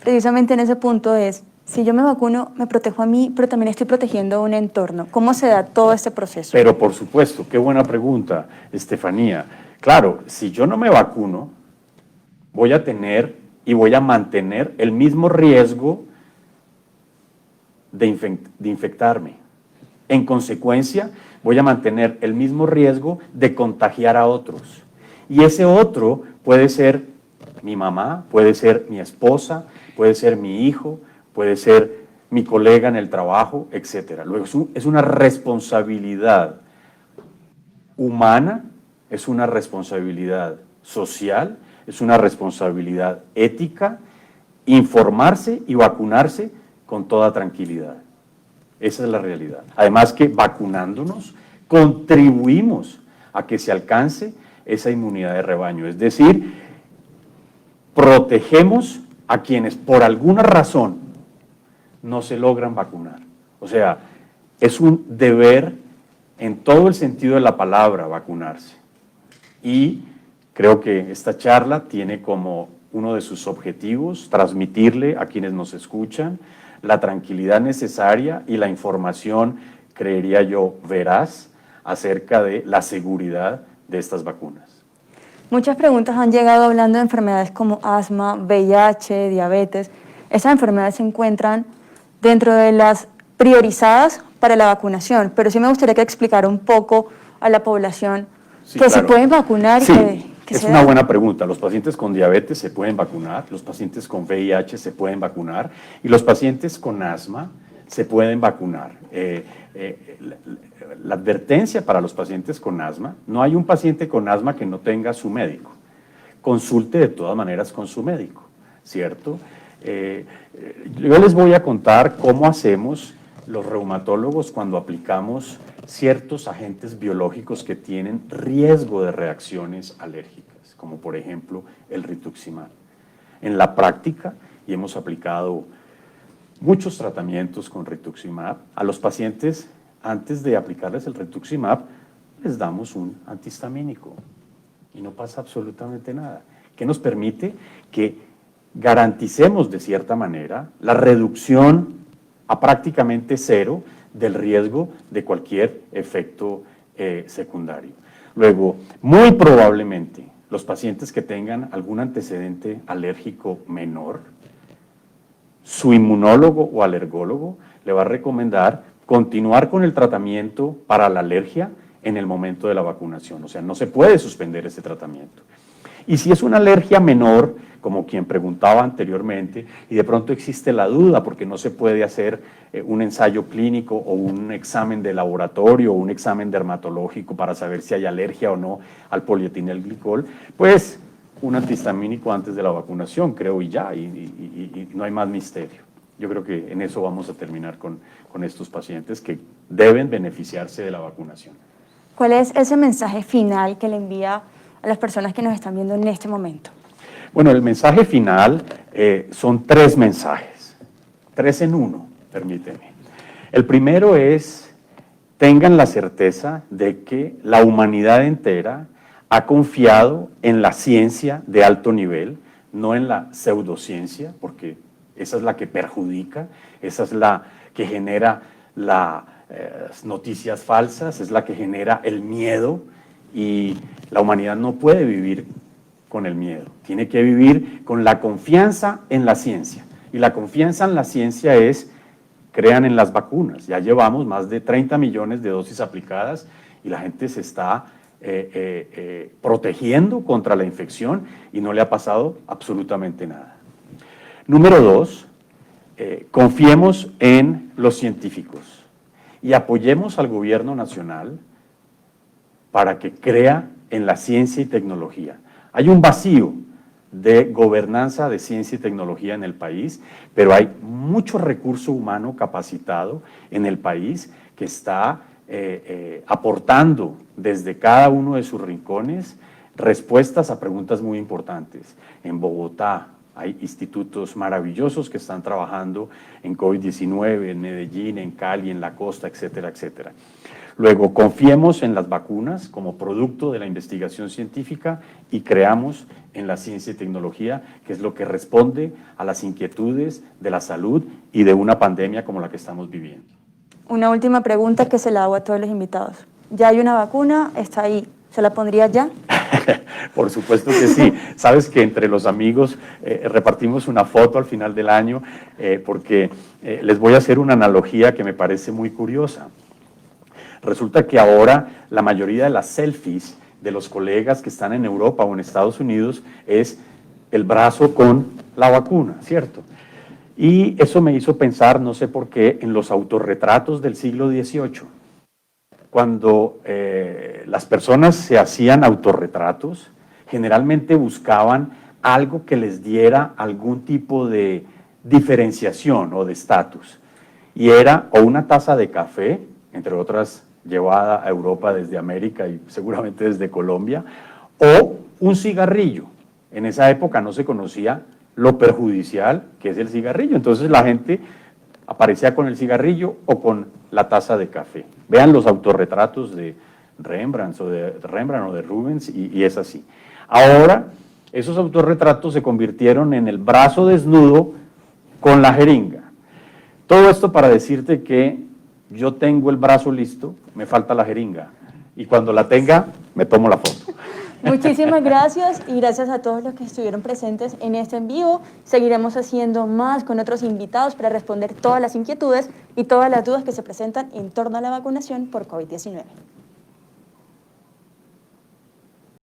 precisamente en ese punto es, si yo me vacuno, me protejo a mí, pero también estoy protegiendo a un entorno. ¿Cómo se da todo este proceso? Pero por supuesto, qué buena pregunta, Estefanía. Claro, si yo no me vacuno, voy a tener y voy a mantener el mismo riesgo de infectarme. En consecuencia, voy a mantener el mismo riesgo de contagiar a otros. Y ese otro puede ser mi mamá, puede ser mi esposa, puede ser mi hijo, puede ser mi colega en el trabajo, etc. Luego es una responsabilidad humana, es una responsabilidad social, es una responsabilidad ética, informarse y vacunarse con toda tranquilidad. Esa es la realidad. Además que vacunándonos contribuimos a que se alcance esa inmunidad de rebaño, es decir, protegemos a quienes por alguna razón no se logran vacunar. O sea, es un deber en todo el sentido de la palabra vacunarse. Y creo que esta charla tiene como uno de sus objetivos transmitirle a quienes nos escuchan la tranquilidad necesaria y la información, creería yo, veraz acerca de la seguridad de estas vacunas. Muchas preguntas han llegado hablando de enfermedades como asma, VIH, diabetes. Esas enfermedades se encuentran dentro de las priorizadas para la vacunación, pero sí me gustaría que explicara un poco a la población Sí, que claro. se pueden vacunar. Sí, que es se una da. buena pregunta. Los pacientes con diabetes se pueden vacunar, los pacientes con VIH se pueden vacunar y los pacientes con asma se pueden vacunar. La advertencia para los pacientes con asma, no hay un paciente con asma que no tenga su médico. Consulte de todas maneras con su médico, ¿cierto? Yo les voy a contar cómo hacemos los reumatólogos cuando aplicamos ciertos agentes biológicos que tienen riesgo de reacciones alérgicas, como por ejemplo el rituximab. En la práctica, y hemos aplicado muchos tratamientos con rituximab, a los pacientes, antes de aplicarles el rituximab, les damos un antihistamínico y no pasa absolutamente nada, que nos permite que garanticemos de cierta manera la reducción a prácticamente cero del riesgo de cualquier efecto secundario. Luego, muy probablemente, los pacientes que tengan algún antecedente alérgico menor, su inmunólogo o alergólogo le va a recomendar continuar con el tratamiento para la alergia en el momento de la vacunación. O sea, no se puede suspender ese tratamiento. Y si es una alergia menor, como quien preguntaba anteriormente, y de pronto existe la duda porque no se puede hacer un ensayo clínico o un examen de laboratorio o un examen dermatológico para saber si hay alergia o no al polietilenglicol, pues un antihistamínico antes de la vacunación, creo, y ya, y no hay más misterio. Yo creo que en eso vamos a terminar con estos pacientes que deben beneficiarse de la vacunación. ¿Cuál es ese mensaje final que le envía a las personas que nos están viendo en este momento? Bueno, el mensaje final son 3 mensajes, 3 en 1, permíteme. El primero es, tengan la certeza de que la humanidad entera ha confiado en la ciencia de alto nivel, no en la pseudociencia, porque esa es la que perjudica, esa es la que genera las noticias falsas, es la que genera el miedo, y la humanidad no puede vivir con el miedo, tiene que vivir con la confianza en la ciencia. Y la confianza en la ciencia es, crean en las vacunas. Ya llevamos más de 30 millones de dosis aplicadas y la gente se está protegiendo contra la infección y no le ha pasado absolutamente nada. Número 2, confiemos en los científicos y apoyemos al gobierno nacional para que crea en la ciencia y tecnología. Hay un vacío de gobernanza de ciencia y tecnología en el país, pero hay mucho recurso humano capacitado en el país que está aportando desde cada uno de sus rincones respuestas a preguntas muy importantes. En Bogotá Hay institutos maravillosos que están trabajando en COVID-19, en Medellín, en Cali, en la costa, etcétera, etcétera. Luego, confiemos en las vacunas como producto de la investigación científica y creamos en la ciencia y tecnología, que es lo que responde a las inquietudes de la salud y de una pandemia como la que estamos viviendo. Una última pregunta que se la hago a todos los invitados. ¿Ya hay una vacuna? ¿Está ahí? ¿Se la pondría ya? Por supuesto que sí. Sabes que entre los amigos repartimos una foto al final del año porque les voy a hacer una analogía que me parece muy curiosa. Resulta que ahora la mayoría de las selfies de los colegas que están en Europa o en Estados Unidos es el brazo con la vacuna, ¿cierto? Y eso me hizo pensar, no sé por qué, en los autorretratos del siglo XVIII. Cuando las personas se hacían autorretratos, generalmente buscaban algo que les diera algún tipo de diferenciación o de estatus. Y era o una taza de café, entre otras llevada a Europa desde América y seguramente desde Colombia, o un cigarrillo. En esa época no se conocía lo perjudicial que es el cigarrillo, entonces la gente aparecía con el cigarrillo o con la taza de café. Vean los autorretratos de Rembrandt o de Rubens y es así. Ahora, esos autorretratos se convirtieron en el brazo desnudo con la jeringa. Todo esto para decirte que yo tengo el brazo listo, me falta la jeringa. Y cuando la tenga, me tomo la foto. Muchísimas gracias y gracias a todos los que estuvieron presentes en este en vivo. Seguiremos haciendo más con otros invitados para responder todas las inquietudes y todas las dudas que se presentan en torno a la vacunación por COVID-19.